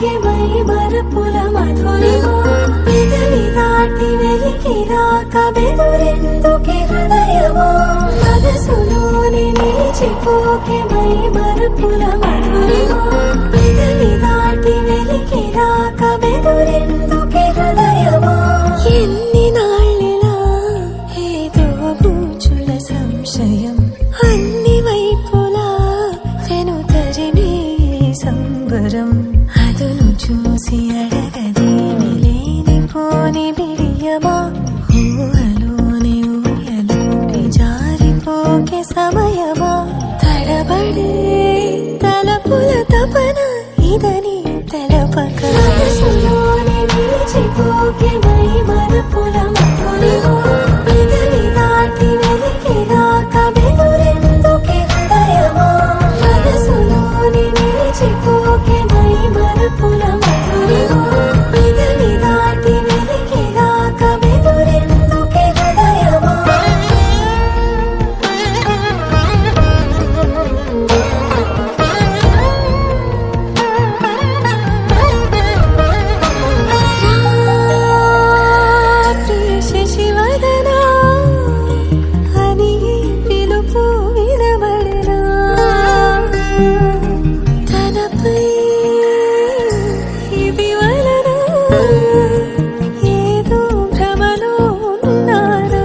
మరిచిపోకే my మరపుల Madhurima పెదవి దాటి వెలికి రాక బెదురెందుకే హృదయమా మనసులోని నిలిచిపోకే మై మరపుల మధురిమా పెదవి దాటి వెలికి రాక బెదురెందుకే హృదయమా ఎన్ని నాళ్ళిలా ఏదో బూచుల సంశయం అన్ని వైపులా వెనుతరినే సంబరం అదును చూసి అడగదేమి లేనిపోని బిడియమా ఊహలోని ఊయలోకి జారిపోకే సమయమా తడబడే తలపుల తపన ఇదని తెలపక మనసులోని నిలిచిపోకే మై మరపుల మధురిమా పెదవి దాటి వెలికి రాక బెదురెందుకే హృదయమా మనసులోని నిలిచిపోకే మై మరపుల మధురిమా పెదవి దాటి వెలికి రాక బెదురెందుకే హృదయమా శశివదనా అని పిలుపు వినబడినా తనపై ఇది వలన ఏదో భ్రమలో ఉన్నానా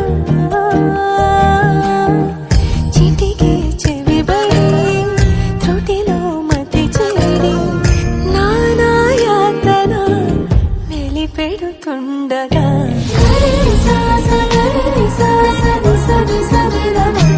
చిటికే చెవిబడి త్రుటిలో మతి చేరి నానాయాతన వెలిపెడుతుండగా సరి సా సరి సా సరి సరి సరి